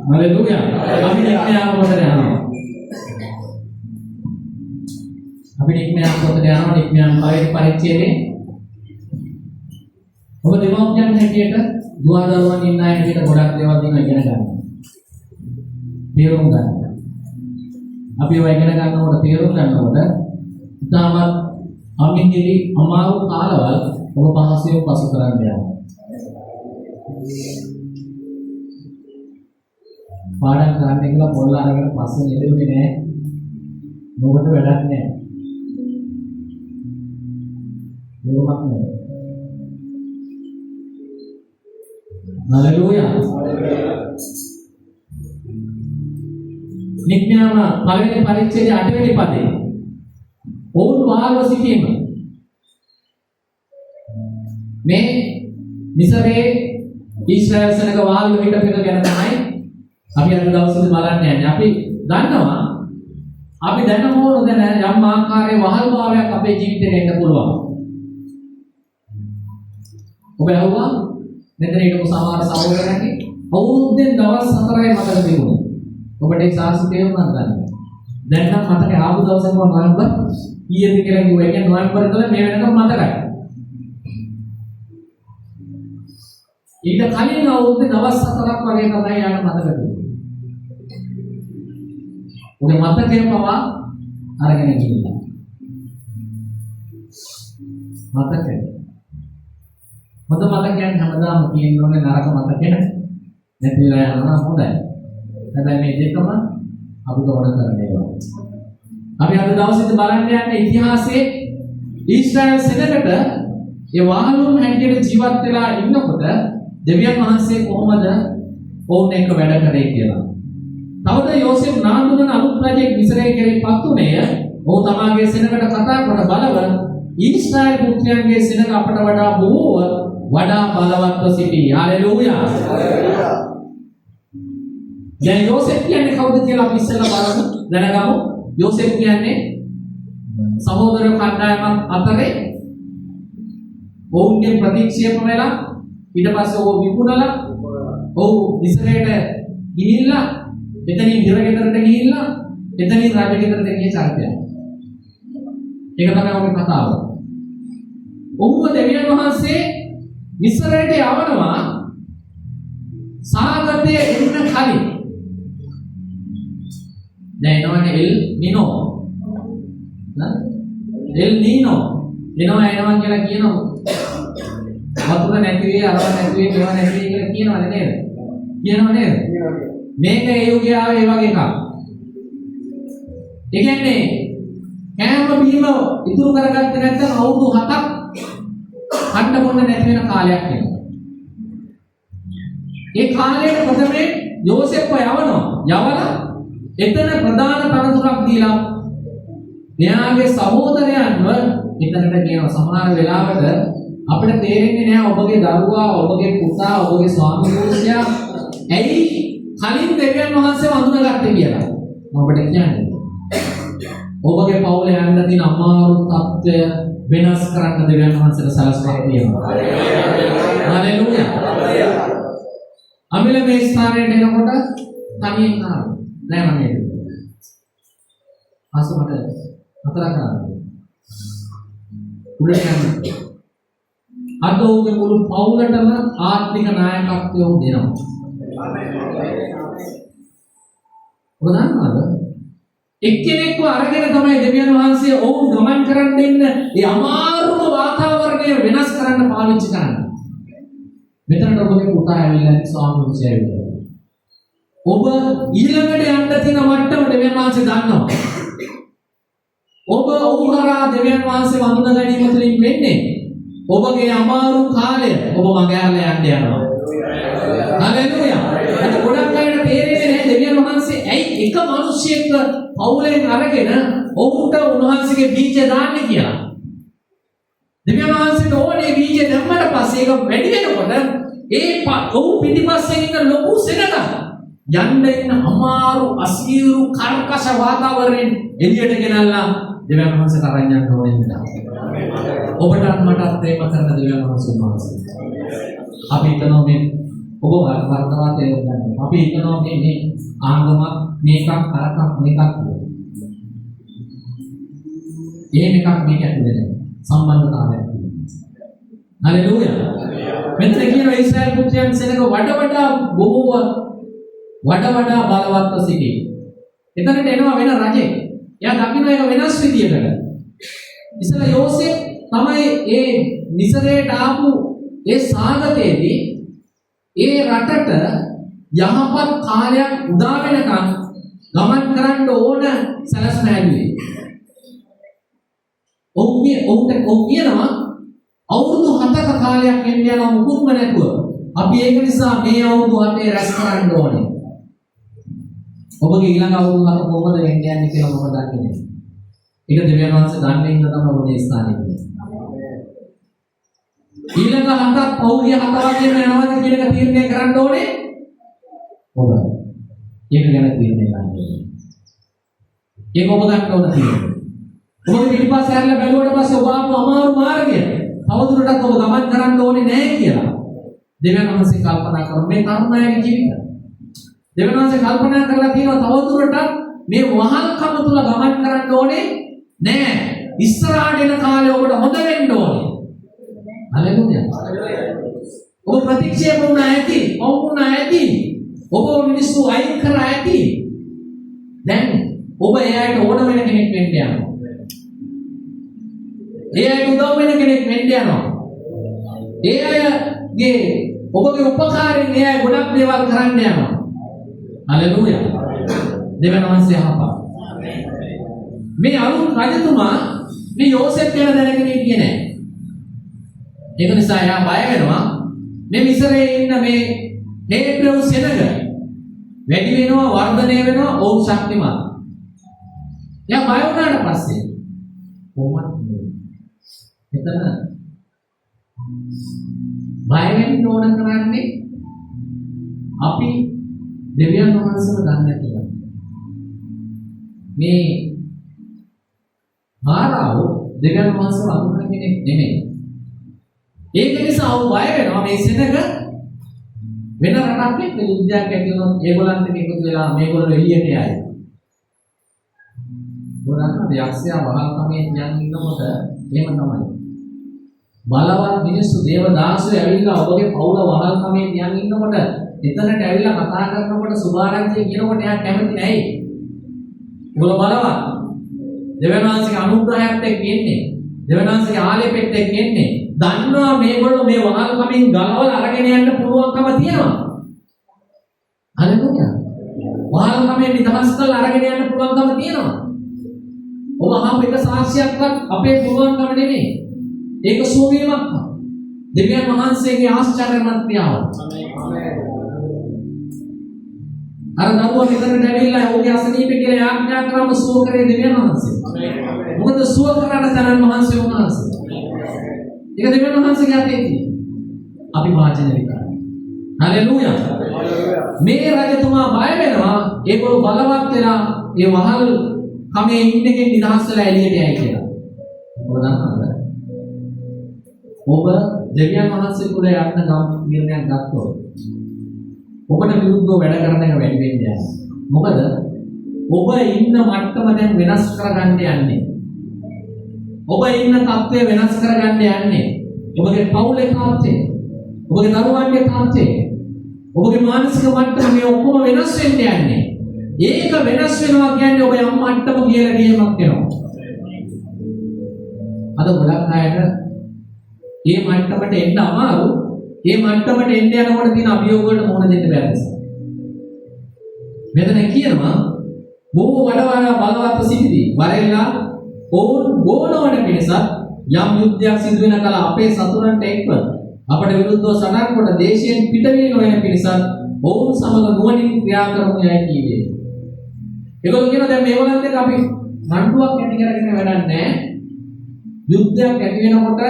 Hallelujah. අපි නික්මයාම පොතට යනවා. අපි නික්මයාම පොතට යනවා. නික්මයාම පළවෙනි පරිච්ඡේදයේ ඔබ දෙමව්පියන් හැටියට දුව දරුවන් ඉන්න අය හැටියට ගොඩක් දේවල් දින ඉගෙන ගන්න. තේරුම් ගන්න. අපි ඒවා ඉගෙන ගන්නකොට තේරුම් ගන්නකොට ඉතාමත් අමිහිරි අමාරු කාලවල ඔබ පහසුවෙන් පසු කරන්න යනවා. පාඩම් කරන්න කියලා පොල් අරගෙන පස්සේ නෙළුවේ නෑ. මොකට වැඩක් නෑ. ඒකමත් නෑ. හලෙලූයා. නික්මයාම පළවෙනි පරිච්ඡේදයේ 8 වෙනි පදේ. ඔවුන් වාල්ව සිටීම. මේ මිසරේ ඊශ්‍රායල් සෙනග වාල්ව හිටපෙක ගැන තමයි අපි අද දවසේ බලන්න යන්නේ. අපි දන්නවා අපි දැන හෝ නොදැන යම් ආකාරයේ වහල් භාවයක් අපේ ජීවිතේට එන්න පුළුවන්. ඔබ අහුවා මෙතන හිටපු සමහර සහෝදරයන්ගේ අවුරුද්දෙන් දවස් 4යි මතක තිබුණේ. ඔබට ඒ සාහසික තේරුම් ගන්න. දැන් නම් මතක ආපු දවසක නොවැම්බර් කීයද කියලා කිව්වා. ඒ කියන්නේ නොවැම්බර් තුල මේ වෙනකම් මතකයි. ඊට කලින් අවුරුද්දේ දවස් 4ක් වගේ තමයි යාට මතක තිබුණේ. උගේ මතකේ පවා අරගෙන ගිහිල්ලා. මතකේ. හොඳ මතකයන් හැමදාම තියෙන්න ඕනේ නරක මතකේ නැතිලා යනවා හොඳයි. හැබැයි මේ දෙකම අපිට ඕන කරන ඒවා. අපි අද දවසේ බලන්න යන්නේ ඉතිහාසයේ ඊශ්‍රායල් සෙනගට ඒ වහලුන් හැටියට ජීවත් වෙලා ඉන්නකොට දෙවියන් වහන්සේ කොහොමද ඔවුන් එක්ක වැඩ කරේ කියලා. තවද යෝසෙෆ් නාඳුනන අලුත් රජෙක් මිසරයේ කෙරෙහිපත් උනේ ඔහු තමාගේ සෙනගට කතා කරන බලව ඊශ්‍රායල් පුත්‍රයන්ගේ සෙනග අපට වඩා බොහෝ වඩා බලවත්ව සිටී. හලෙලූයා. දැන් යෝසෙෆ් කියන්නේ කවුද කියලා අපි ඉස්සෙල්ලා බලමු. දැනගමු. යෝසෙෆ් කියන්නේ සහෝදර කණ්ඩායමක් අතරේ ඔවුන්ගේ ප්‍රතික්ෂේප වෙලා ඊට පස්සේ ඔව් විකුණලා ඔව් මිසරයට ගිහිල්ලා එතනින් හිරගෙදරට ගිහිල්ලා එතනින් රජගෙදරට ගිය චරිතයක්. ඒක තමයි ඔබේ කතාව. ඔව්ව දෙවියන් වහන්සේ මිසරයට යවනවා සාගතයේ එන්න කලින්. දැන් එනවනේ එල් නිනෝ. එල් නීනෝ එනවා කියලා කියනවා. වතුර නැති වෙයි අරව නැති වෙයි මේවා නැති වෙයි කියලා කියනවනේ නේද? කියනව නේද? මේක ඒ යුගයේ ආවේ ඒ වගේ එකක්. ඒ කියන්නේ කෑම බීම ඉතුරු කරගත්තේ නැත්නම් අවුරුදු 7ක් කන්න බොන්න නැති වෙන කාලයක් එනවා. ඒ කාලයේ ප්‍රථමයෙන් යෝසෙෆ්ව යවලා එතන ප්‍රධාන තනතුරක් දීලා එයාගේ සහෝදරයන්ව එතනට කියනවා. සමහර වෙලාවට අපිට තේරෙන්නේ නැහැ ඔබගේ දරුවා, ඔබගේ පුතා, ඔබගේ ස්වාමි පුරුෂයා ඇයි කලින් දෙවියන් වහන්සේ වඳුනගත්තේ කියලා. මම ඔබට කියන්නේ. ඔබගේ පවුලේ යන්න තියෙන අමාරු තත්ත්වය වෙනස් කරන්න දෙවියන් වහන්සේට සලස්වක් තියෙනවා. හලෙලූයා. අමිල මේ ස්ථානයට එනකොට තනියෙන් ආවා. නෑ මම නේද? අසමට අතර කරා. උඩට යන්න. අද ඔහුගේ මුළු පවුලටම ආර්ථික නායකත්වය උන් දෙනවා. ඔබ දන්නවද? එක්කෙනෙක්ව අරගෙන තමයි දෙවියන් වහන්සේ ඔවුන් ගමන් කරන්න දෙන්න ඒ අමාරුම වාතාවරණය වෙනස් කරන්න පාවිච්චි කරන්නේ. මෙතනට ඔබගේ පුතා ඇවිල්ලා ස්වාමීන් වහන්සේ ඇවිල්ලා. ඔබ ඊළඟට යන්න තියෙන මට්ටම දෙවියන් වහන්සේ දන්නවා. ඔබ උහරා දෙවියන් වහන්සේ වඳුන ගැනීම තුළින් වෙන්නේ ඔබගේ අමාරු කාලය ඔබ මගහැරලා යන්න යනවා. හලෙලූයා. ඒක ගොඩක් අයට තේරෙන්නේ නැහැ දෙවියන් වහන්සේ ඇයි එක මිනිහෙක් පවුලෙන් අරගෙන ඔහුට උන්වහන්සේගේ බීජ දාන්නේ කියලා. දෙවියන් වහන්සේට ඕනේ බීජ දැම්මට පස්සේ ඒක වැඩි වෙනකොට ඔහු පිටිපස්සෙන් ඉන්න ලොකු සෙනඟ යන්න ඉන්න අමාරු අසීරු කර්කශ වාතාවරණයෙන් එළියට ගෙනල්ලා දෙවියන් වහන්සේ තරන් යන්න ඕනේ නේද? ඔබටත් මටත් ප්‍රේම කරන දෙවියන් වහන්සේ. අපි හිතනවා මේ ඔබ වර්තමාන තේරුම් ගන්න. අපි හිතනවා මේ ආගමක් මේකක් කරකක් මේකක් කියලා. එහෙම එකක් මේක ඇතුලේ නැහැ. සම්බන්ධතාවයක් තියෙනවා. හලෙලූයා. මෙතන කියන ඊශ්‍රායල් පුත්‍රයන් සෙනඟ වඩා බලවත්ව සිටී. එතනට එනවා වෙන රජෙක්. එයා දකින්න එක වෙනස් විදියකට. ඉතල යෝසෙෆ් තමයි ඒ මිසරයට ආපු ඒ සාගතයේදී ඒ රටට යහපත් කාලයක් උදා වෙනකන් ගමන් කරන්න ඕන සැලැස්ම ඇල්ලුවේ. ඔව් කියනවා අවුරුදු 7ක කාලයක් එන්න යනවා මුකුත්ම නැතුව. අපි ඒක නිසා මේ අවුරුදු 8 රැස් කරන්න ඕනේ. ඔබගේ ඊළඟ අවුරුදු 7 කොහොමද එන්න යන්නේ කියලා මම දන්නේ නැහැ. ඒක දෙවියන් වහන්සේ දන්නේ ඉන්න තමයි ඔබේ ස්ථානයේ ඉන්නේ. ඊළඟ 7ක් පෞලිය 7 වගේම යනවාද කියන එක තීරණය කරන්න ඕනේ. ඔබ. ඒක ගැන තීරණය ගන්න ඕනේ. ඒක ඔබ ගන්න ඕන තීරණය. ඔබ පිටිපස්ස හැරලා බැලුවට පස්සේ ඔබ ආපු අමාරු මාර්ගය තවදුරටත් ඔබ ගමන් කරන්න ඕනේ නැහැ කියලා. දෙවියන් වහන්සේ කල්පනා කරන මේ තරුණයාගේ ජීවිතය. දෙවියන් වහන්සේ කල්පනා කරලා තියෙනවා තවදුරටත් මේ වහල්කම තුල ගමන් කරන්න ඕනේ නැහැ. ඉස්සරහට එන කාලේ ඔබට හොඳ වෙන්න ඕනේ. හලෙලූයා. ඔබ ප්‍රතික්ෂේප වුණා ඇති, වුණා ඇති. ඔබ මිනිස්සු අයින් කරා ඇති. දැන් ඔබ එයාට ඕන වෙන කෙනෙක් වෙන්න යනවා. ඒ අයට උදව් වෙන කෙනෙක් වෙන්න යනවා. ඒ අයගේ ඔබගේ උපකාරයෙන් ඒ අය ගොඩක් දේවල් කරන්න යනවා. හලෙලූයා. දෙවියන් වහන්සේ අහපා. මේ අලුත් රජතුමා මේ යෝසෙෆ් ගැන දැනගෙන හිටියේ නැහැ. ඒක නිසා එයා බය වෙනවා. මේ මිසරේ ඉන්න මේ හේබ්‍රෙව් සෙනඟ වැඩි වෙනවා, වර්ධනය වෙනවා, ඔව් ශක්තිමත්. එයා බය වුණාට පස්සේ කොහොමද එතන බය වෙන්න ඕන කරන්නේ අපි දෙවියන් වහන්සේව දන්නේ කියලා. මේ මාරාව දෙවියන් වහන්සේව අඳුරන කෙනෙක් නෙමෙයි. ඒක නිසා ඔව් බය වෙනවා මේ සෙනඟ වෙන රටක් එක්ක යුද්ධයක් ඇති වුණොත් ඒගොල්ලන්ට එකතු වෙලා මේගොල්ලෝ එළියට යයි. ගොඩක් යක්ෂයා වහල්කමේ යන් ඉන්නකොට එහෙම තමයි. බලවත් මිනිස්සු දේවදාසයෝ ඇවිල්ලා ඔබගේ පවුල වහල්කමේ යන් ඉන්නකොට එතනට ඇවිල්ලා කතා කරනකොට සුභාරංචිය කියනකොට එයා කැමති නැහැ. ඒගොල්ලෝ බලවත්. දෙවනාංශික අනුග්‍රහයත් එක්ක ඉන්නේ. දෙවනාංශික ආලේපෙත් එක්ක ඉන්නේ. දන්නවා මේගොල්ලෝ මේ වහල්කමින් ගලවලා අරගෙන යන්න පුළුවන්කම තියෙනවා. හලෙලූයා. වහල්කමෙන් නිදහස් කරලා අරගෙන යන්න පුළුවන්කම තියෙනවා. ඔබ අහපු එක සාක්ෂියක්වත් අපේ පුළුවන්කම නෙමෙයි. ඒක සෝවීමක්. දෙවියන් වහන්සේගේ ආශ්චර්යමත් ක්‍රියාව. අර නරුවා මෙතනට ඇවිල්ලා ඔහුගේ අසනීපේ කියලා යාඥා කරාම සුව කරේ දෙවියන් වහන්සේ. මොකද සුව කරන්න තරම් වහන්සේ වුණාසේ. ඒක දෙවියන් වහන්සේගේ අතේ තියෙනවා. අපි වාචන විතරයි. හලෙලූයා. මේ රජතුමා බය වෙනවා ඒගොල්ලෝ බලවත් වෙලා ඒ වහල් කමේ ඉන්නකෙන් නිදහස් වෙලා එළියට යයි කියලා. ඔබ දන්නවද? ඔබ දෙවියන් වහන්සේ කුල යන්න නිර්ණයක් ගත්තොත් ඔබට විරුද්ධව වැඩ කරන එක වැඩි වෙන්න යනවා. මොකද ඔබ ඉන්න මට්ටම දැන් වෙනස් කරගන්න යන්නේ. ඔබ ඉන්න තත්ත්වය වෙනස් කරගන්න යන්නේ. ඔබගේ පවුලේ තත්ත්වය, ඔබගේ දරුවන්ගේ තත්ත්වය, ඔබගේ මානසික මට්ටම මේ ඔක්කොම වෙනස් වෙන්න යන්නේ. ඒක වෙනස් වෙනවා කියන්නේ ඔබ යම් මට්ටම කියලා ගියමක් වෙනවා. අද ගොඩක් අයට මේ මට්ටමට එන්න අමාරු. මේ මට්ටමට එන්න යනකොට තියෙන අභියෝග වලට මුහුණ දෙන්න බැහැ නිසා. මෙතන කියනවා බොහෝ වඩා බලවත් සිටිදී වරෙල්ලා ඔවුන් ගෝණවන පිණිස යම් යුද්ධයක් සිදු වෙන කල අපේ සතුරන්ට එක්ව අපට විරුද්ධව සටන් කොට දේශයෙන් පිටවීම වෙන පිණිස ඔවුන් සමග නුවණින් ක්‍රියා කරමු යයි කීවේ. ඒගොල්ලෝ කියනවා දැන් මේගොල්ලන්ට එක්ක අපි රණ්ඩුවක් ඇති කරගෙන වැඩක් නැහැ. යුද්ධයක් ඇති වෙනකොට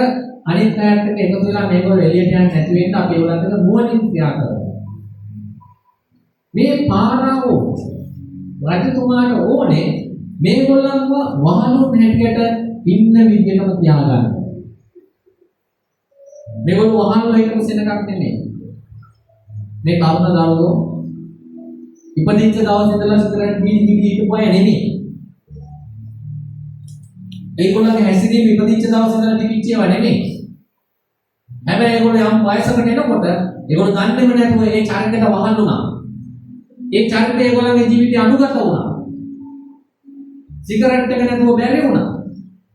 අනිත් අයත් එක්ක එකතු වෙලා මේගොල්ලෝ එළියට යන්න නැති වෙන්න අපි ඒගොල්ලන්ට නුවණින් ක්‍රියා කරමු. මේ පාරාවෝ රජතුමාට ඕනේ මේගොල්ලන්ව වහලුන් හැටියට ඉන්න විදිහටම තියාගන්න. මේගොල්ලෝ වහලු හිටපු සෙනඟක් නෙමෙයි. මේ තරුණ දරුවෝ ඉපදිච්ච දවස් ඉඳලා සිතරට බීඩි හිටපුවා නෙමෙයි. ඒගොල්ලන්ගේ හැසිරීම ඉපදිච්ච දවස් ඉඳලා තිබිච්ච ඒවා නෙමෙයි. හැබැයි ඒගොල්ලෝ යම් වයසකට එනකොට ඒගොල්ලෝ දන්නේම නැතුව ඒ චරිතයට වහල් වුණා. ඒ චරිතය ඒගොල්ලන්ගේ ජීවිතය අනුගත වුණා. සිගරට් එක නැතුව බැරි වුණා.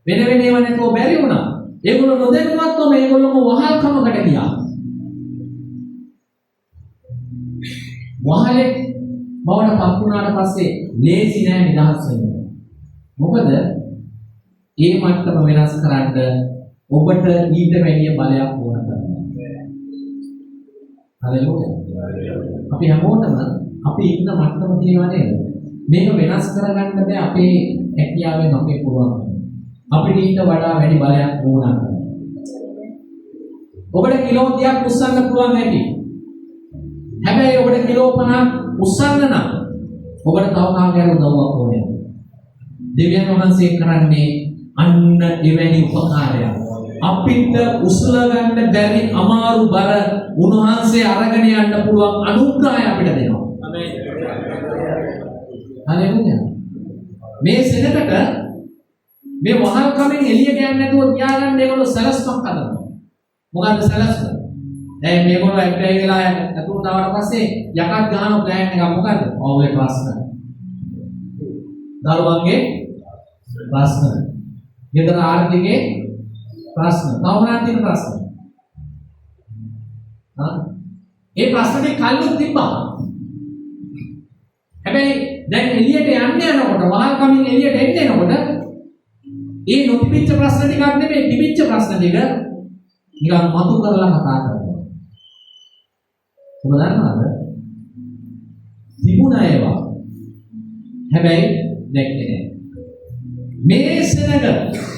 වෙන වෙන ඒවා නැතුව බැරි වුණා. ඒගොල්ලෝ නොදැනුවත්වම ඒගොල්ලෝම වහල්කමකට ගියා. වහලේ බවට පත් වුණාට පස්සේ ලේසි නෑ නිදහස් වෙන්න. මොකද ඒ මට්ටම වෙනස් කරන්න ඔබට ඊට වැඩිය බලයක් ඕන කරනවා. හරියද? අපි හැමෝටම අපි ඉන්න මට්ටම තියෙනවා නේද? මේක වෙනස් කරගන්න බෑ අපේ හැකියාවෙන් අපේ පුළුවන්. අපිට ඊට වඩා වැඩි බලයක් ඕන කරනවා. ඔබට කිලෝ 30ක් උස්සන්න පුළුවන් ඇති. හැබැයි ඔබට කිලෝ 50ක් උස්සන්න නම් ඔබට තව කාගේරි උදව්වක් ඕනේ. දෙවියන් වහන්සේ කරන්නේ අන්න එවැනි උපකාරයක්. අපිට උසලා ගන්න බැරි අමාරු බර උන්වහන්සේ අරගෙන යන්න පුළුවන් අනුග්‍රහය අපිට දෙනවා. ආමේන්. හalleluya. මේ සෙනකට මේ වහල් කමෙන් එළියට යන්නේ නැතුව තියාගන්න ඒගොල්ලෝ සලස්මක් හදනවා. මොකද්ද සලස්ම? දැන් මේගොල්ලෝ ඇක්ටයි වෙලා අතුරුට ආවට පස්සේ යකත් ගහන ප්ලෑන් එක මොකද්ද? ඕවර් ප්‍රශ්න. දරුවන්ගේ ප්‍රශ්න. ගෙදර ආර්ථිකේ ප්‍රශ්න. තවමනාන්තික ප්‍රශ්න. ඒ ප්‍රශ්නේ කල්ලුත් තිබ්බා. හැබැයි දැන් එළියට යන්න යනකොට වහල් කමින් එළියට එන්න යනකොට ඒ නොතිබිච්ච ප්‍රශ්න ටිකක් නෙමෙයි තිබිච්ච ප්‍රශ්න ටික නිකන් මතු කරලා කතා කරනවා. ඔබ දන්නවද? තිබුණා ඒවා. හැබැයි දැක්කේ නෑ. මේ සෙනඟ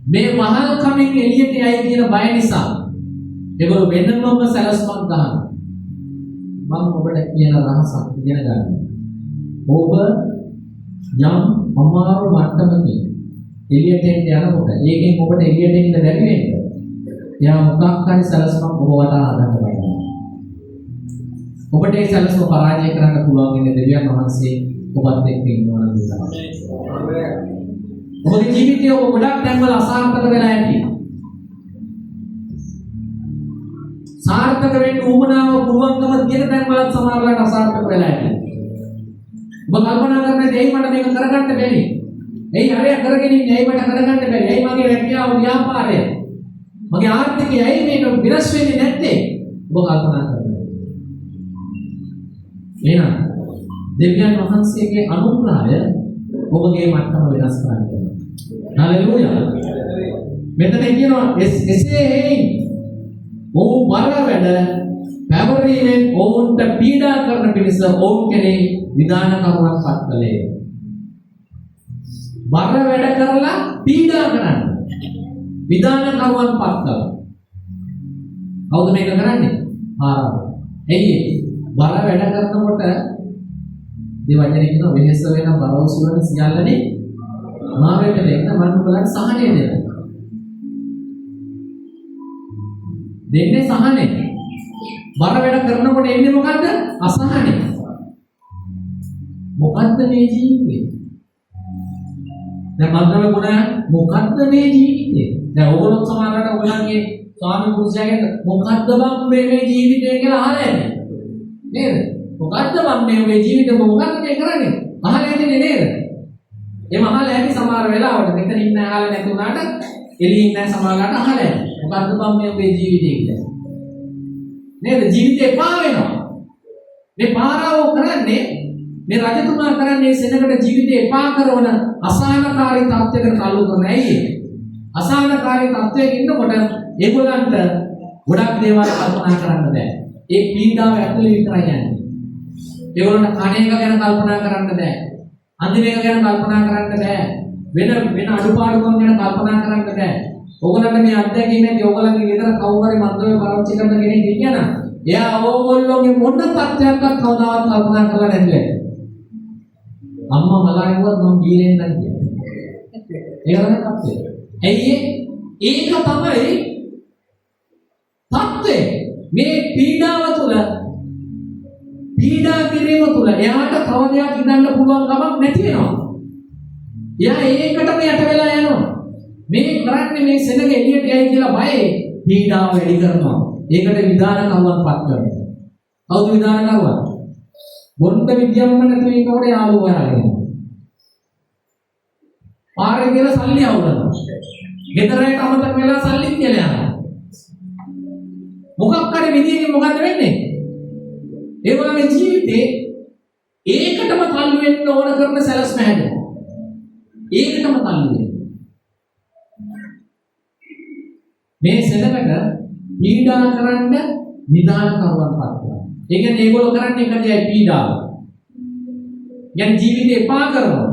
මේ මහල් කමින් එළියට යයි කියන බය නිසා ඒගොල්ලෝ වෙනමම සැලස්මක් ගන්නවා. මම ඔබට කියන රහසක් ඉගෙන ගන්න. ඔබ යම් අමාරු මට්ටමකින් එළියට යනකොට ඒකෙන් ඔබට එළියට එන්න බැරි වෙන්නේ. එයා මොකක් හරි සැලස්මක් ඔබ වටා හදන්න බලනවා. ඔබට ඒ සැලස්ම පරාජය කරන්න පුළුවන් ඉන්නේ දෙවියන් වහන්සේ ඔබත් එක්ක ඉන්නවා නම් තමයි. ඔබගේ ජීවිතය ඔබ ගොඩක් තැන්වල අසාර්ථක වෙලා ඇති. සාර්ථක වෙන්න උවමනාව පුළුවන්කම තියෙන තැන්වල සමහරවිට අසාර්ථක වෙලා ඇති. ඔබ කල්පනා කරන්නේ දෙයි මට මේක කරගන්න බැරි. එයි හරිය කරගෙන ඉන්නේ එයි මට කරගන්න බැරි. එයි මගේ රැකියාව ව්‍යාපාරය. මගේ ආර්ථිකය එයි මේක විනාශ වෙන්නේ නැත්තේ. ඔබ කල්පනා කරනවා. එහෙනම් දෙවියන් වහන්සේගේ අනුග්‍රහය ඔබගේ මට්ටම වෙනස් කරන්නේ. හalleluya. මෙතන කියනවා එසේ හේයි ඔව් බර වැඩ පැවරීමෙන් ඔවුන්ට පීඩා කරන පිණිස ඔවුන් කෙරෙහි විධාන කරුණක් පත් කළේ. බර වැඩ කරලා පීඩා කරන්න. විධාන කරුණක් පත් කළා. කවුද මේක කරන්නේ? ආරාම. එයි බර වැඩ කරනකොට මේ වචනේ කියන වෙහෙස වෙන බර උසුලන සියල්ලනේ අමාරුවට දෙන්න මම බලන්න සහනය දෙනවා. දෙන්නේ සහනය. බර වැඩ කරනකොට එන්නේ මොකද්ද? අසහනය. මොකද්ද මේ ජීවිතේ? දැන් මන්දම ගුණ මොකද්ද මේ ජීවිතේ? දැන් ඕගොල්ලෝ සමානකට ඔයගොල්ලන්ගේ ස්වාමි පුරුෂයාගෙන් මොකද්ද බං මේ ජීවිතය කියලා අහලා නේද? මොකද්ද බං මේ ජීවිතේ මොකද්ද මේ කරන්නේ? අහලා ඉන්නේ නේද? එම අහලා ඇති සමහර වෙලාවට මෙතන ඉන්න අහලා නැති උනාට එළියේ ඉන්න සමහරකට අහලා ඇති. මොකද්ද බං මේ ජීවිතේ කියලා? නේද? ජීවිතේ පා වෙනවා. මේ පාරාව කරන්නේ මේ රජතුමා කරන්නේ සෙනඟට ජීවිතේ එපා කරන අසහනකාරී තත්ත්වයකට تعلق කරන ඇයි? අසහනකාරී තත්ත්වයක ඉන්නකොට ඒගොල්ලන්ට ගොඩක් දේවල් කල්පනා කරන්න බෑ. ඒ පීඩාව ඇතුලේ විතරයි යන්නේ. ඒගොල්ලන්ට කණ එක ගැන කල්පනා කරන්න බෑ. අන්තිම එක ගැන කල්පනා කරන්න බෑ. වෙන අඩුපාඩුකම් ගැන කල්පනා කරන්න බෑ. ඕගොල්ලන්ට මේ අත්දැකීම් නැති ඕගොල්ලන්ගේ ගෙදර කවුරු හරි මන්දරේ පාවිච්චි කරන කෙනෙක් ඉන්නවා. එයා ඕගොල්ලෝගේ මොන තත්ත්වයක්වත් කවදාවත් කල්පනා කරලා නැහැ. අම්මා මලාගෙවත් මම ගිලෙන් නැහැ කියන්නේ. ඒක තමයි තත්ත්වය. ඇයි ඒක තමයි තත්ත්වය. මේ පීඩාව තුළ කිරීම තුළ එයාට තව දෙයක් ඉඳන්න පුළුවන් කමක් නැති වෙනවා. එයා ඒකටම යට වෙලා යනවා. මේ කරන්නේ මේ සෙනග එළියට යයි කියලා බයයි පීඩාව වැඩි කරනවා. ඒකට විධාන කරුවන් පත් කරනවා. කවුද විධාන කරුවන්? බොන්න විද්‍යාවම නැතුව ඒකට යාළුවෝ හොයාගෙන. පාරේ කියලා සල්ලි අවුලනවා. ගෙදරට අමතක වෙලා සල්ලි කියලා යනවා. මොකක් හරි විදියකින් මොකද වෙන්නේ? ඒගොල්ලන්ගේ ජීවිතේ ඒකටම තල්ලු වෙන්න ඕන කරන සැලැස්ම හැදෙනවා. ඒකටම තල්ලු වෙනවා. මේ සෙනඟට පීඩා කරන්න නිදාන කරුවන් පත් කරනවා. ඒ කියන්නේ ඒගොල්ලෝ කරන්නේ එක දෙයයි පීඩාව. යන් ජීවිතේ එපා කරනවා.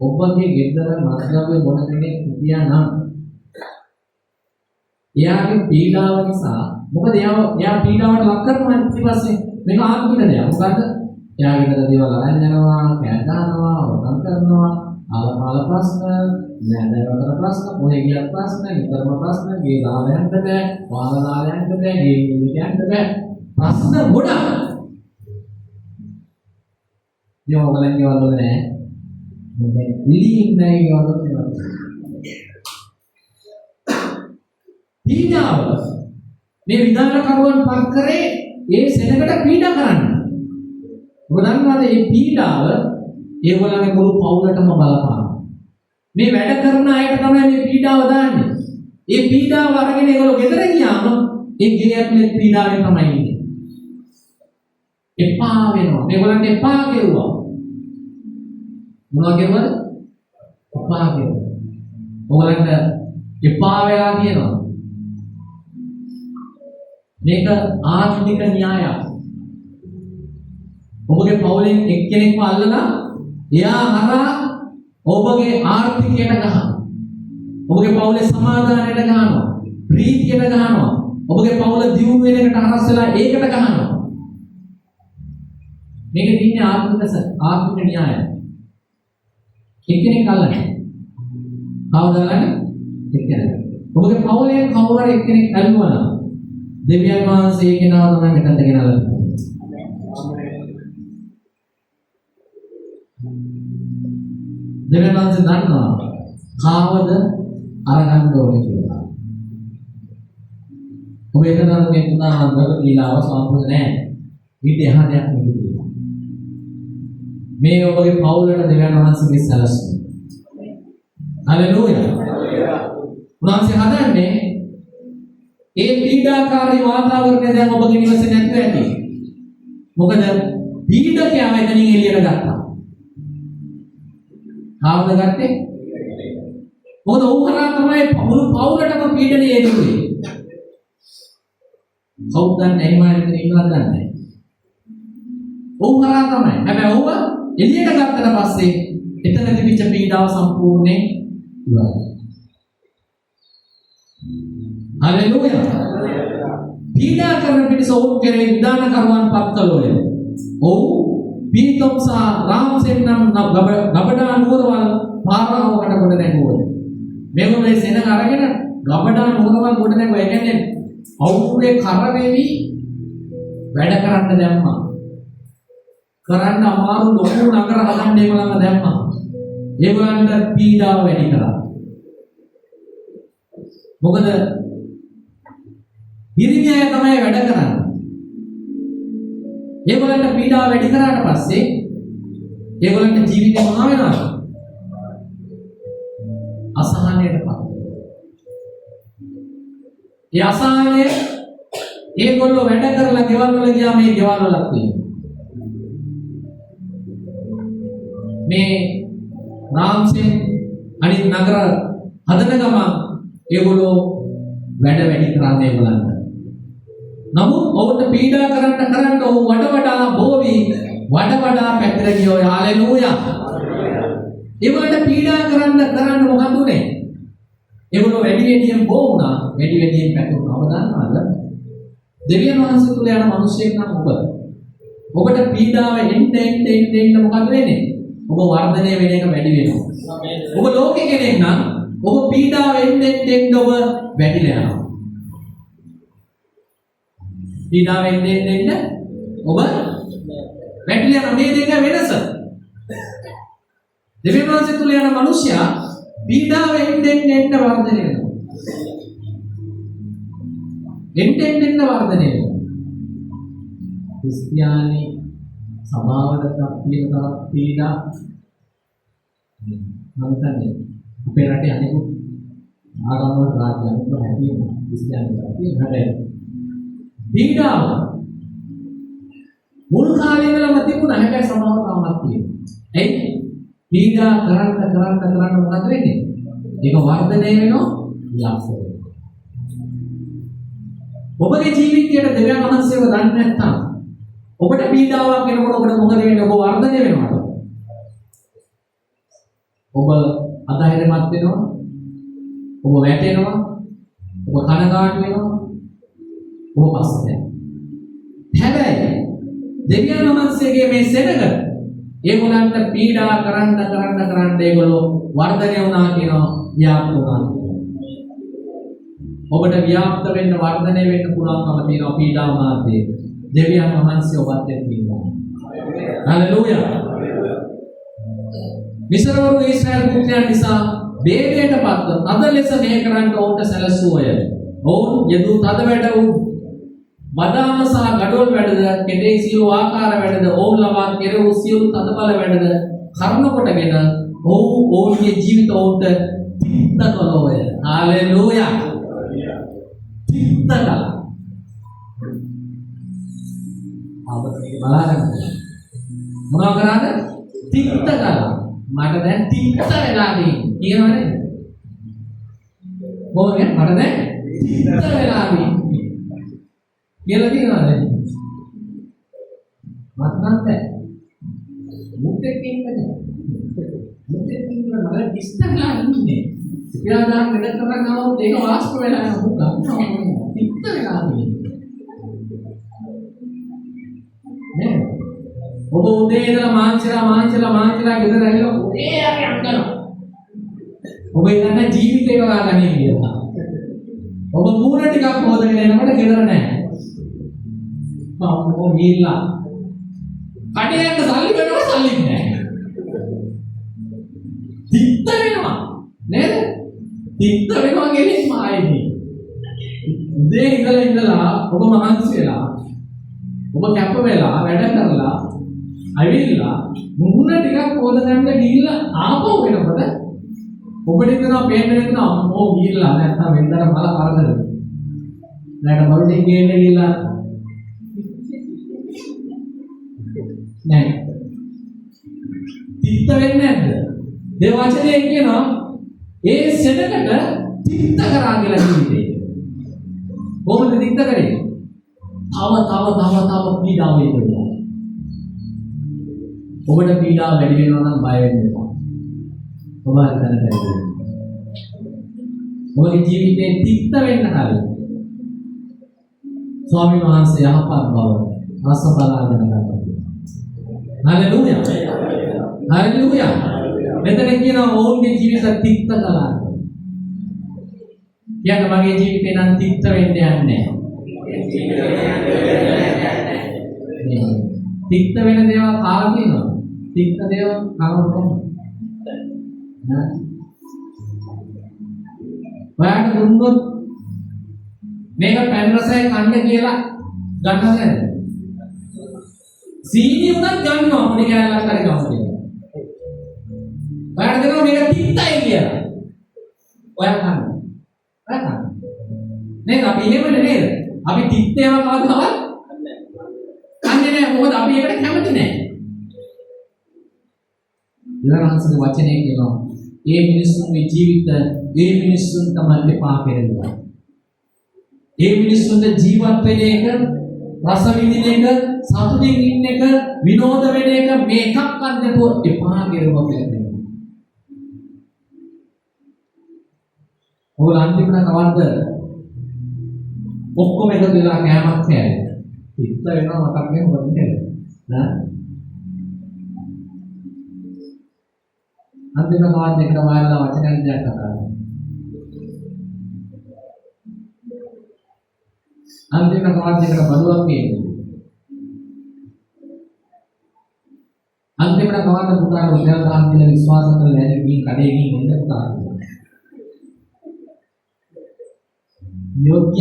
ඔබගේ ගෙදර මත්ද්‍රව්‍ය බොන කෙනෙක් හිටියා නම් එයාගේ පීඩාව නිසා මොකද එයා පීඩාවට ලක් කරනවා ඊට පස්සේ මේක ආත්මික දෙයක්. මොකද එයාගේ ගෙදර දේවල් අරන් යනවා, කෑ ගන්නවා, වරන් කරනවා, ආලපාල ප්‍රශ්න, නෑදෑයන්ට ප්‍රශ්න, මොහේ ගියත් ප්‍රශ්න, ඉතරම ප්‍රශ්න, ගේ දාලා යන්න බෑ, වාහන දාලා යන්න බෑ, ගේ නිවිට යන්න බෑ. ප්‍රශ්න ගොඩක්. යෝගලන්නේ වල නෑ. මොකද ඉලින් නෑ යෝගලන්නේ. පීඩාව මේ විධාන කරුවන් පත් කරේ ඒ සෙනඟට පීඩා කරන්න. ඔබ දන්නවද මේ පීඩාව ඒගොල්ලන්ගේ මුළු පවුලටම බලපානවා. මේ වැඩ කරන අයට තමයි මේ පීඩාව දාන්නේ. ඒ පීඩාව අරගෙන ඒගොල්ලෝ ගෙදර ගියාම ඒ ගේ ඇතුලේ පීඩාවෙන් තමයි ඉන්නේ. එපා වෙනවා. මේගොල්ලන්ට එපා කෙරුවා. මොනවා කෙරුවද? එපා කෙරුවා. ඕගොල්ලන්ට එපා වෙලා කියනවා. මේක ආර්ථික න්‍යායක්. ඔබගේ පවුලෙන් එක්කෙනෙක්ව අල්ලලා එයා හරහා ඔබගේ ආර්ථිකයට ගහනවා. ඔබගේ පවුලේ සමාදානයට ගහනවා. ප්‍රීතියට ගහනවා. ඔබගේ පවුල දියුණු වෙන එකට හරස් වෙලා ඒකට ගහනවා. මේක තින්නේ ආර්ථික න්‍යායය. එක්කෙනෙක් අල්ලන්නේ. කවුද අල්ලන්නේ? එක්කෙනෙක්. ඔබගේ පවුලේ කවුරු හරි එක්කෙනෙක් අල්ලුවා නම් දෙවියන් වහන්සේ කෙනාව තමයි මෙතනට ගෙනල්ලා දෙවියන් වහන්සේ දන්නවා කාවද අරගන්න ඕනේ කියලා. ඔබ එතනම කෙනා නන්දර දීලාව සම්පූර්ණ නැහැ. ඊට එහා දෙයක් නෙවෙයි. මේ ඔබගේ පවුලට දෙවියන් වහන්සේගේ සැලසුම. හලෙලූයා. උන්වහන්සේ හදන්නේ ඒ පීඩාකාරී වාතාවරණය දැන් ඔබගේ නිවසේ නැතුව ඇති. මොකද පීඩකයා එතනින් එළියට ගත්තා. ආවද ගත්තේ? මොකද ඌ කරා තමයි මුළු පවුලටම පීඩනය එන්නේ. කවුද දන්නේ එහෙම ඉන්නවද දන්නේ? ඌ කරා තමයි. හැබැයි ඌව එළියට ගත්තට පස්සේ එතන තිබිච්ච පීඩාව සම්පූර්ණයෙන් ඉවරයි. හලෙලූයා. පීඩා කරන පිටස ඔවුන් කෙරෙහි විධාන කරුවන් පත් කළෝය. ඔව් පීතම් සහ රාම්සෙන් නම් ගබඩා නුවරවල් පාරාවකට කොට නැගුවෝය. මේගොල්ලෝ මේ සෙනඟ අරගෙන ගබඩා නුවරවල් කොට නැගුවා. ඒ කියන්නේ අවුරුේ කරවෙවි වැඩ කරන්න දැම්මා. කරන්න අමාරු ලොකු නගර හදන්න ඒගොල්ලන්ව දැම්මා. ඒගොල්ලන්ට පීඩාව වැඩි කරා. මොකද ඉරිමියා තමයි වැඩ කරන්නේ. ඒගොල්ලන්ට පීඩාව වැඩි කරාට පස්සේ ඒගොල්ලන්ට ජීවිතේ මහා වෙනවා. අසහනයටපත්. ඒ අසහනය ඒගොල්ලෝ වැඩ කරලා ගෙවල් වල ගියා මේ ගෙවල් වලක් තියෙනවා. මේ රාම්සෙන් අනිත් නගර හදන ගමන් ඒගොල්ලෝ වැඩ වැඩි කරන්නේ ඒගොල්ලන්ට. නමුත් ඔවුන්ට පීඩා කරන්න ඔවුන් වඩා බෝවි වඩා පැත්තට ගියෝ. හලෙලූයා. ඒගොල්ලන්ට පීඩා කරන්න මොකද උනේ? ඒගොල්ලෝ වැඩියෙන් බෝ වුණා, වැඩියෙන් පැතුණා. ඔබ දන්නවද? දෙවියන් වහන්සේ තුල යන මිනිසෙක් නම් ඔබට පීඩාව එන්න මොකද වෙන්නේ? ඔබ වර්ධනය වෙන එක වැඩි වෙනවා. ඔබ ලෝකේ කෙනෙක් නම් ඔබ පීඩාව එන්න ඔබ වැඩිලා යනවා. පීඩාව එන්න ඔබ වැටිලා යන මේ දෙක වෙනස. දෙවියන් වහන්සේ තුල යන මිනිසයා පීඩාව එන්නෙන් වර්ධනය වෙනවා. එන්නෙන් වර්ධනය වෙනවා. ක්‍රිස්තියානි සමාවකට තියෙන තරම් පීඩා මම හිතන්නේ අපේ රටේ අනෙකුත් ආගම් වල රාජ්‍යයන් වල හැදෙනවා ක්‍රිස්තියානි රටේ පීඩාව මුල් කාලේ ඉඳලම තිබුණා. හැබැයි සමාව තාමත් තියෙනවා. එයි පීඩා කරන්න මොකද වෙන්නේ? ඒක වර්ධනය වෙනවා ව්‍යාප්ත වෙනවා. ඔබගේ ජීවිතයේ දෙවියන් වහන්සේව දන්නේ නැත්නම් ඔබට පීඩාවක් එනකොට ඔබට මොකද වෙන්නේ? ඔබ වර්ධනය වෙනවා. ඔබ අධෛර්යමත් වෙනවා. ඔබ වැටෙනවා. ඔබ කනගාටු වෙනවා. ඔබ පස්සට යනවා. හැබැයි දෙවියන් වහන්සේගේ මේ සෙනඟ ඒගොල්ලන්ට පීඩා කරන්න ඒගොල්ලෝ වර්ධනය වුණා කියනවා, ව්‍යාප්ත වුණා කියනවා. ඔබට ව්‍යාප්ත වෙන්න වර්ධනය වෙන්න පුළුවන්කම තියෙනවා පීඩා මාර්ගයේ. දෙවියන් වහන්සේ ඔබත් එක්ක ඉන්නවා. හලෙලූයා. මිස්රවරු ඊශ්‍රායල් පුත්‍රයන් නිසා වේගයටපත් අද ලෙස මේ කරන්න ඔවුන්ට සැලසුවය. ඔවුන් යදූ තද වැඩ වූ මදාම සහ ගඩොල් වැඩද කෙටේ සියලු ආකාර වැඩද ඔවුන් ලබා කෙරෙව් සියලු තද බල වැඩද කර්ම කොටගෙන ඔවුන්ගේ ජීවිත ඔවුන්ට තිත්ත කළෝය. හලෙලූයා. තිත්ත කළා. අපිට මේක බලාගන්න. මොනවා කරාද? තිත්ත කළා. මට දැන් තිත්ත වෙලා කියනවනේ. කොහොමද? මට දැන් තිත්ත වෙලා කියලා තියෙනවද? මත්නන්ද? මුත්තේ කින්නද? මුත්තේ කින්නද මම දිස්තලා ඉන්නේ. සියාදාන් වැඩ කරනවොත් ඒක වාස්ප වෙලා යන මුග්ගා. තිත්ත වෙලා නේ. ඔබ උදේ ඉඳලා මාංශලා ගෙදර ඇවිල්ලා උදේ අපි අංගනවා. ඔබ ඉන්න ජීවිතේ වගාගන්නේ කියලා. ඔබ මූණ ටිකක් හොදගෙන එනකොට ගෙදර නැහැ. ඔව් ගිහිල්ලා කඩේට සල්ලි වෙනවා සල්ලි නැහැ. තිත්ත වෙනවා නේද? තිත්ත වෙනවා කියන්නේ මායිනේ. උදේ ඉඳලා ඔබ මහන්සි වෙලා ඔබ කැප වෙලා වැඩ කරලා අවිල්ලා මුහුණ ටිකක් හොදගන්න ගිහිල්ලා ආපහු වෙනකොට ඔබට හිතනවා පේන්නේ නැත්නම් අම්මෝ ගිහිල්ලා නැත්නම් වෙන්දර මල කරදර. නැට බරුටින් ගේන්න ගිහිල්ලා නෑ. තිත්ත වෙන්නේ නැද්ද? ඒ වචනේ කියනවා ඒ සෙනඟට තිත්ත කරා කියලා කිව්වේ. කොහොමද තිත්ත කරේ? තව පීඩාව වෙනවා. ඔබට පීඩාව වැඩි වෙනවා නම් බය වෙන්න එපා. ඔබ හිතන්න බැහැ. ඔබේ ජීවිතේ තිත්ත වෙන්න කලින් ස්වාමීන් වහන්සේ යහපත් බව රස බලාගෙන ගන්නවා. හලෙලූයා. හලෙලූයා. මෙතන කියනවා ඔවුන්ගේ ජීවිත තිත්ත කළා. කියන්නේ මගේ ජීවිතේ නම් තිත්ත වෙන්න යන්නේ නැහැ. තිත්ත වෙන දේවල් කාලා තියෙනවා. තිත්ත දේවල් කරවන්න නෑ. ඔයාට දුන්නොත් මේක පැන් රසය කන්න කියලා ගන්නවද නැද්ද? සීනි උනත් ගන්නවා මොනේ කෑල්ලක් හරි ගමු. ඔයාට දෙනවා මේක තිත්තයි කියලා. ඔයා කන්න. ඔයා කන්න. නේද? අපි එහෙමද නේද? අපි තිත්තේව කවදාවත් කන්නේ නැහැ. මොකද අපි ඒකට කැමති නැහැ. ඊළඟට වචනේ කියනවා ඒ මිනිස්සුන්ගේ ජීවිත ඒ මිනිස්සුන් තමයි දෙපා කෙරෙනවා. ඒ මිනිස්සුන්ට ජීවත් වෙන එක, රස විඳින එක, සතුටින් ඉන්න එක, විනෝද වෙන එක මේකක් අන්දපෝ එපා කෙරුවා කියලා කියනවා. ඕල අන්තිමට කවද්ද ඔක්කොම එකතු වෙලා කෑමක් කෑවේ. ඉත්ත වෙනවා මතක් නේ මොකද නේද? නෑ. අන්තිම කවද්ද එකට වාරලා වචනයක් දෙයක් කතා කරනවා. අන්තිම කවද්ද එකට බඩුවක් කියන්නේ. අන්තිමට කවන්න පුතාට උදේවල් ගන්න කියලා විශ්වාස කරලා ඇයි මේ කඩේ ගිහින් එන්න පුතා. යෝග්‍ය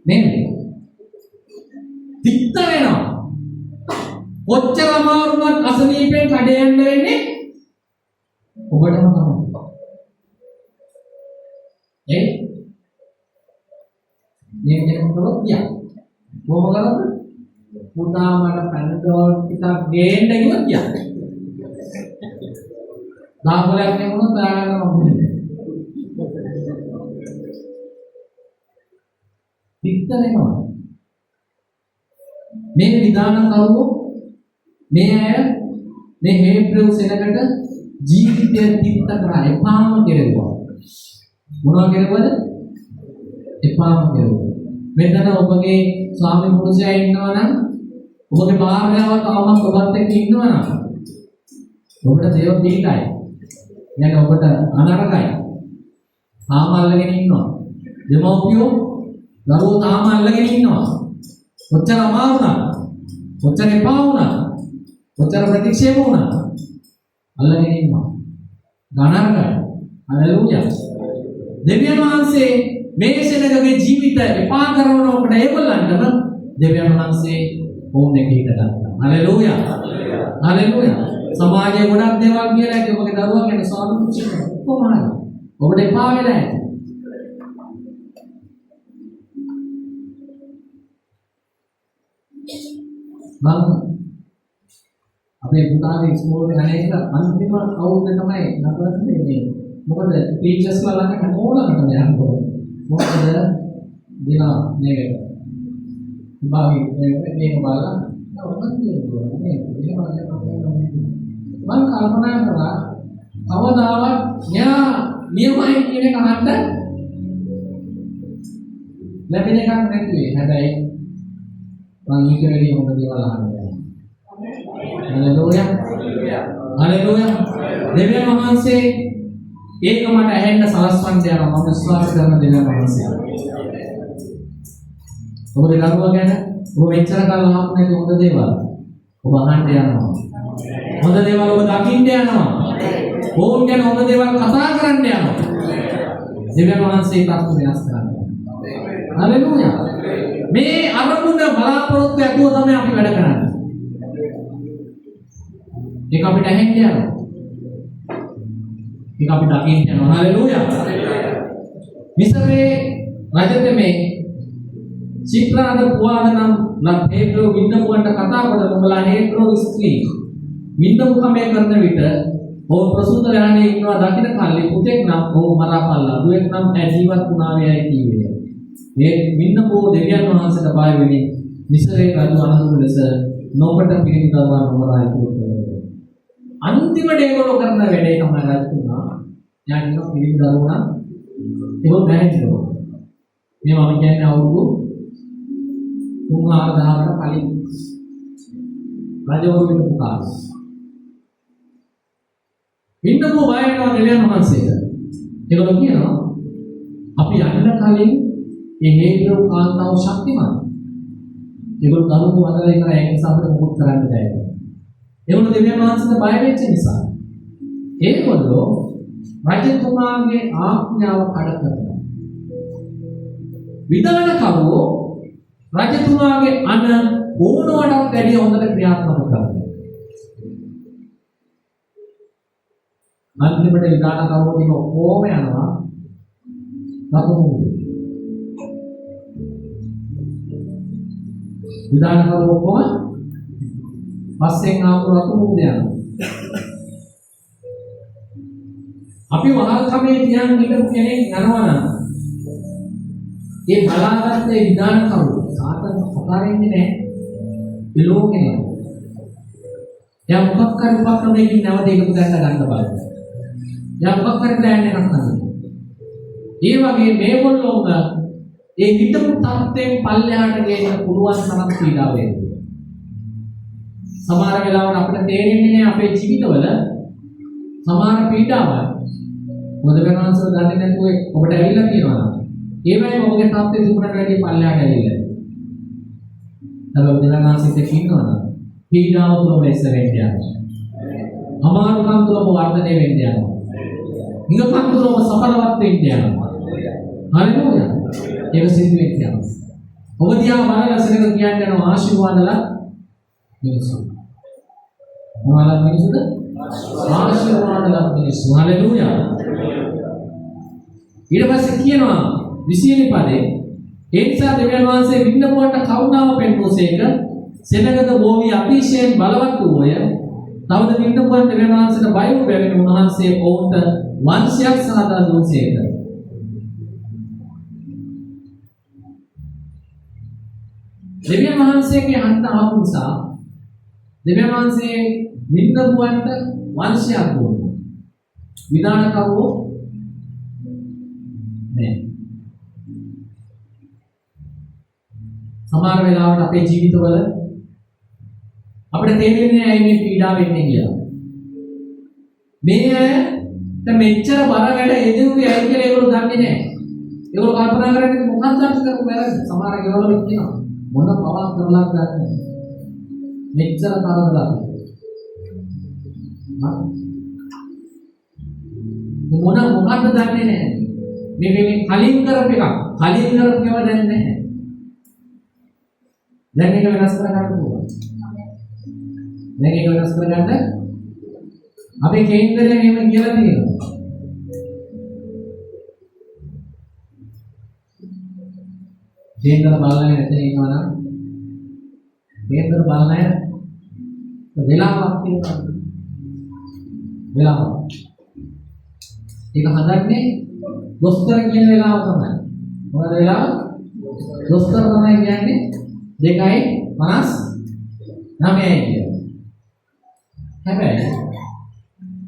නේද? තිත්ත වෙනවා. කොච්චර අමාරුවත් අසනීපෙන් කඩේ යන්න වෙන්නේ ඔබටම තමයි. මේ කෙනෙකුට කිය. කොහොම කරද? පුතා මට පැනඩෝල් ටිකක් ගේන්න කිව්වොත් කියන්නේ. දාපලයක් නෙමොත් දාගන්න මොකද? තිත්ත වෙනවා. මේ විධාන කරුවෝ මේ අය මේ හේබ්‍රෙව් සෙනඟට ජීවිතය තිත්ත කරා එපාම කෙරෙවුවා. මොනවා කෙරෙවද? එපාම කෙරෙවුවා. මෙතන ඔබගේ ස්වාමි පුරුෂයා ඉන්නවා නම් ඔබගේ භාර්යාව තාමත් ඔබත් එක්ක ඉන්නවා නම් ඔබට දේව දීකයි. يعني ඔබට අනරකයි. තාම අල්ලගෙන ඉන්නවා. දෙමව්පියෝ දරුවෝ තාම අල්ලගෙන ඉන්නවා. කොච්චර අමාරු වුණා. කොච්චර එපා වුණා. කොච්චර ප්‍රතික්ෂේප වුණා. අල්ලගෙන ඉන්නවා. ගණනකට. හලෙලූයා. දෙවියන් වහන්සේ මේ සෙනගගේ ජීවිත එපා කරන ඔබට ඒගොල්ලන්ටම දෙවියන් වහන්සේ ඕම් එක හිට ගන්නවා. හලෙලූයා. හලෙලූයා. සමාජයේ ගොඩක් දේවල් කියලා ඇති ඔබගේ දරුවා ගැන සානුකූලව කොහොමද? ඔබට එපා වෙලා ඇති. මම අපේ පුතාගේ ඉස්කෝලේ යන එක අන්තිම අවුරුද්ද තමයි නතරන්නේ මේ. මොකද ටීචර්ස්ලා ළඟ හැමෝලම යනවා. මොකද දින මේ විභාගේ මේක බලලා ඔන්නත් කියනවා මේ මම කල්පනා කරා කවදාවත් න්යා නියමයි කියන එක අහන්න ලැබෙන එකක් නැති. හැබැයි මම ඊට වැඩි හොඳ දේවල් අහනවා. හලෙලූයා. හලෙලූයා. දෙවියන් වහන්සේ ඒක මට ඇහෙන්න සලස්වන්න යනවා. මම විශ්වාස කරන දෙවියන් වහන්සේ. ඔබගේ දරුවා ගැන ඔබ මෙච්චර කල් අහපු නැති හොඳ දේවල් ඔබ අහන්න යනවා. හොඳ දේවල් ඔබ දකින්න යනවා. ඕන් ගැන හොඳ දේවල් කතා කරන්න යනවා. දෙවියන් වහන්සේ තාක්ෂ වෙනස් කරනවා. හලෙලූයා. මේ අරමුණ බලාපොරොත්තු ඇතුව තමයි අපි වැඩ කරන්නේ. ඒක අපිට ඇහෙන්න යනවා. ඒක අපි දකින්න යනවා. හලෙලූයා. මිසරේ රජතෙමේ චිත්‍රාද පුවාදනම් ලබේබ්‍රෝ වින්නපුවන්ට කතා කොට උඹලා හේබ්‍රෝ ස්ත්‍රී වින්නපුකමේ කරන විට ඔව් ප්‍රසූත රාණිය ඉන්නවා දකින්න කල්ලි පුතෙක් නම් ඔව් මරාපල්ලා දුවෙක් නම් ජීවත් වුණා වේයි කිව්වේ. මේ වින්නපෝ දෙවියන් වහන්සේට බය වෙමි. මිසරේ රජු අනුදුර ලෙස නොබට පිළිගන්නවා නොමරයි කියනවා. අන්තිමට ඒගොල්ලෝ කරන වැඩේ තමයි රජතුමා යන්න පිළිගන්නවා ඒක බැහැදිනවා. මේ මම කියන්නේ අවුරුදු 3000කට කලින් රජවරු වෙන පුතා. වින්නපෝ බය වෙනවා දෙවියන් වහන්සේට. ඒගොල්ලෝ කියනවා අපි යන්න කලින් ඒ හේබ්‍රෙව් කාන්තාව ශක්තිමත්. ඒගොල්ලෝ දරුවෝ වදලා ඉතර ඒ නිසා අපිට මොකක් කරන්න බැහැ. ඒගොල්ලෝ දෙවියන් වහන්සේට බය වෙච්ච නිසා ඒගොල්ලෝ රජතුමාගේ ආඥාව කඩ කරනවා. විධාන කරුවෝ රජතුමාගේ අන ඕනවටත් වැඩිය හොඳට ක්‍රියාත්මක කරනවා. අන්තිමට විධාන කරුවෝ ටික කොහොම යනවා? ලකුණු විධාන කරුවෝ කොහොම පස්සෙන් ආපු ලකුණු යනවා. අපි වහල්කමේ තියන් හිටපු කෙනෙක් යනවා නම් ඒ බලාගත්ත ඒ විධාන කරුවෝ සාතන් අතාරින්නේ නැහැ. ඒ ලෝකේ නෑ. යා මොකක් කර උපක්‍රමයකින් නැවත ඒක පුදන්න ගන්න බලන්න. යා මොකක් කර ප්ලෑන් එකක් හදන්න. ඒ වගේ මේගොල්ලෝම ඒ හිතපු තත්ත්වයෙන් පල්ලෙහාට ගේන්න පුළුවන් තරම් පීඩා වේදනා. සමහර වෙලාවට අපිට තේරෙන්නේ නැහැ අපේ ජීවිතවල සමහර පීඩාවල් මොකද වෙනවන්සල දන්නේ නැතුව ඔබට ඇවිල්ලා තියෙනවා. ඒ වගේම ඔබගේ තත්ත්වය තිබුණට වැඩිය පල්ලෙහාට ඇවිල්ලා. හැබැයි දෙනාංශිත කියනවා පීඩාව තුළම ඉස්සර වෙන්න යනවා. අමාරුකම් තුළම වර්ධනය වෙන්න යනවා. නිකම් තුළම සඵලවත් වෙන්න යනවා. හරියුණා. ඒක සිද්ධ වෙන්න යනවා. ඔබ දිහා බලලා සෙනඟ කියන්න යනවා ආශිර්වාදලා මිනිස්සු. මොනවාද මිනිස්සුද? ආශිර්වාදලා මිනිස්සු. හalleluya. ඊට පස්සේ කියනවා 20 පදේ ඒ නිසා දෙවියන් වහන්සේ වින්නපුවට කරුණාව පෙන්වූසේක සෙනඟද බෝවි අතිශයින් බලවත් වූය. තවද වින්නපුවන් දෙවියන් වහන්සේට බය වූ බැවින් උන්වහන්සේ ඔවුන්ට වංශයක් සාදා දුන්සේක. දෙවියන් වහන්සේගේ අන්ත ආපු නිසා දෙවියන් වහන්සේ වින්නපුවන්ට වංශයක් දුන්නා. විධාන කවෝ නෑ. සමහර වෙලාවට අපේ ජීවිතවල අපිට තේරෙන්නේ ඇයි මේ පීඩාව වෙන්නේ කියලා. මේ අයට මෙච්චර බර වැඩ එදුවේ ඇයි කියලා ඒගොල්ලෝ දන්නේ නැහැ. ඒගොල්ලෝ කල්පනා කරන්නේ මොකක්ද අපි කරපු වැරද්ද. සමහර ඒගොල්ලෝ කියනවා මොන පවක් කරලා ගන්නද. මෙච්චර තරමලා. මොකක්ද දන්නේ නැහැ. මේ කලින් කරපු එක කලින් කරපු ඒවා දැන් නැහැ. දැන් ඒක වෙනස් කරගන්න පුළුවන්. දැන් ඒක වෙනස් කරගන්න අපේ කේන්දරය මෙහෙම කියලා තියෙනවා. කේන්දර බලන්නේ නැත්නම් ඉන්නවනම් කේන්දර බලන්නේ වෙලාවක් තියෙනවා. වෙලාවක්. ඒක හදන්නේ දොස්තර කියන වෙලාව තමයි. මොකද වෙලාව? දොස්තර තමයි කියන්නේ 2:59 කියලා. හැබැයි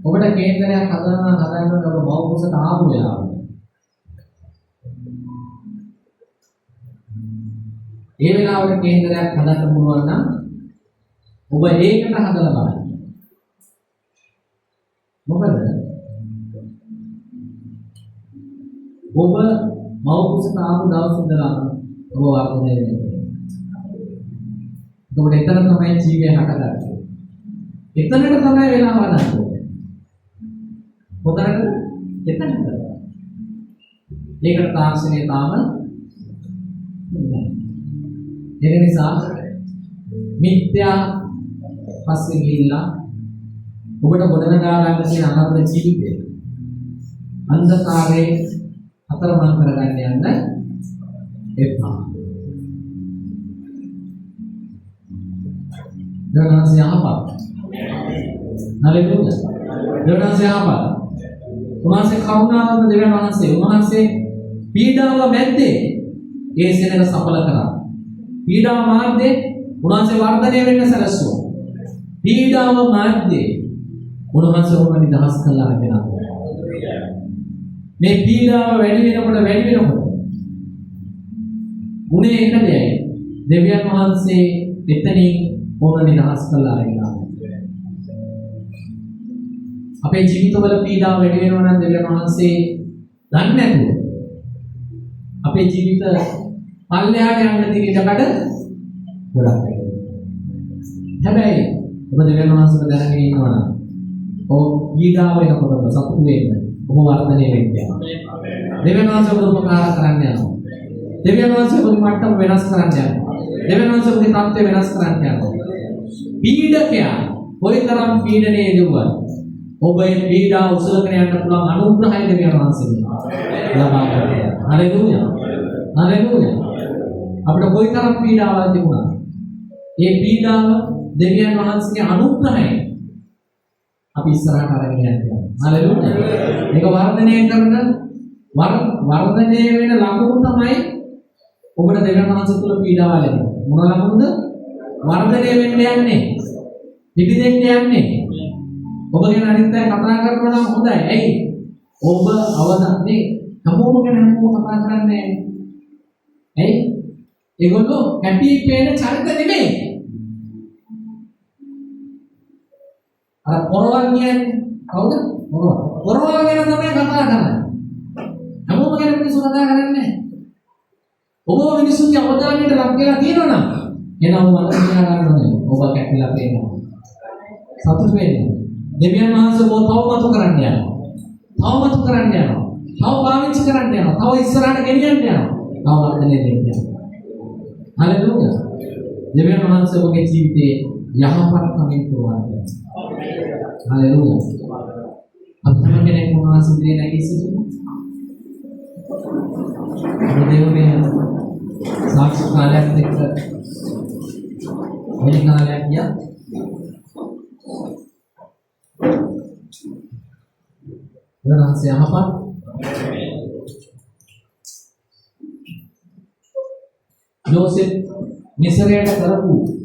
ඔබට කේන්දරයක් හදන්න ඔබ මව්කුසට ආපු වෙලාව. ඒ වෙලාවට කේන්දරයක් හදන්න පුළුවන් නම් ඔබ ඒකට හදලා බලන්න. මොකද ඔබ මව්කුසට ආපු දවස් ඉඳලා ඔබ වර්ධනය වෙනවා. එතකොට එතන තමයි ජීවය හටගන්නේ. එතනට තමයි වෙලාව හදන්නේ. පොතකට එතනට. ඒකට තාක්ෂණය තාම නැහැ. ඒ නිසා මිත්‍යා පස්සේ ගිහිල්ලා ඔබට ගොඩනගා ගන්න තියෙන අනර්ථ ජීවිතේ අන්ධකාරයේ අතරමං කරගන්න යන්න එපා. දෙවනස් යහපත්. හalleluya. දෙවනස් යහපත්. උන්වහන්සේ කරුණාවන්ත දෙවියන් වහන්සේ උන්වහන්සේ පීඩාව මැද්දේ ඒ සෙනඟ සඵල කරා. පීඩාව මාර්ගයේ උන්වහන්සේ වර්ධනය වෙන්න සැලසුවා. පීඩාව මාර්ගයේ උන්වහන්සේ ඔබ නිදහස් කළා කියලා. මේ පීඩාව වැඩි වෙනකොට ගුණේ එක දෙයයි. දෙවියන් වහන්සේ එතනින් ඔබ නිදහස් කළා කියලා. අපේ ජීවිතවල පීඩාව වැඩි වෙනවා නම් දෙවියන් වහන්සේ දන්නේ නැතුව අපේ ජීවිත පල්ලෙහාට යන්න තියෙන ඉඩකඩ ගොඩක් වෙනවා. හැබැයි ඔබ දෙවියන් වහන්සේට දැනගෙන ඉන්නවා නම් ඔව් පීඩාව වෙනකොට සතුටු වෙන්න ඔබ වර්ධනය වෙන්න යනවා. දෙවියන් වහන්සේ ඔබට උපකාර කරන්න යනවා. දෙවියන් වහන්සේ ඔබේ මට්ටම වෙනස් කරන්න යනවා. දෙවියන් වහන්සේ ඔබේ තත්ත්වය වෙනස් කරන්න යනවා. පීඩකයා කොයිතරම් පීඩනයේ දුවත් ඔබේ පීඩාව උසලගෙන යන්න පුළුවන් අනුග්‍රහය දෙවියන් වහන්සේ ලබා ගන්නවා. හalleluya. හalleluya. අපිට කොයිතරම් පීඩාවක් තිබුණා. ඒ පීඩාව දෙවියන් වහන්සේගේ අනුග්‍රහයෙන් අපි ඉස්සරහට අරගෙන යනවා. හalleluya. මේක වර්ධනය කරන වර්ධනය වෙන ලකුණු තමයි ඔබට දෙවියන් වහන්සේ තුළ පීඩාව ලැබෙනවා. මොන ලකුණුද? වර්ධනය වෙන්න යන්නේ. පිටිදෙන්න යන්නේ. ඔබ ගැන අනිත් අය කතා කරනවා නම් හොඳයි. ඇයි? ඔබ අවදන්නේ හැමෝම ගැන හැමෝම කතා කරන්නේ. ඇයි? ඒගොල්ලෝ කැපී පෙනෙන චරිත නෙමෙයි. අර පොරවල් කියන්නේ කවුද? පොරවල් ගැන තමයි කතා කරන්නේ. හැමෝම ගැන මිනිස්සු කතා කරන්නේ නැහැ. ඔබ මිනිස්සුන්ගේ අවධානයට ලක් වෙලා තියෙනවා නම් එනවා මම කියා ගන්නනේ. ඔබ කැපිලා පේනවා. සතුට වෙන්න. දෙවියන් වහන්සේ ඔබ තව මතු කරන්න යනවා. තව මතු කරන්න යනවා. තව පාවිච්චි කරන්න යනවා. තව ඉස්සරහට ගෙනියන්න යනවා. තව වර්ධනය දෙන්න යනවා. හලෙලූයා. දෙවියන් වහන්සේ ඔබගේ ජීවිතේ යහපත් කමින් කරවන්න. හලෙලූයා. අපතම කෙනෙක් වහන්සේ ඉදිරියේ නැගී සිටිනවා. දෙවියන්ගේ සාක්ෂි කාලයක් එක්ක වැඩි කාලයක් ගියා. වහන්සේ යහපත් යෝසෙෆ් මිස්රයට කරපු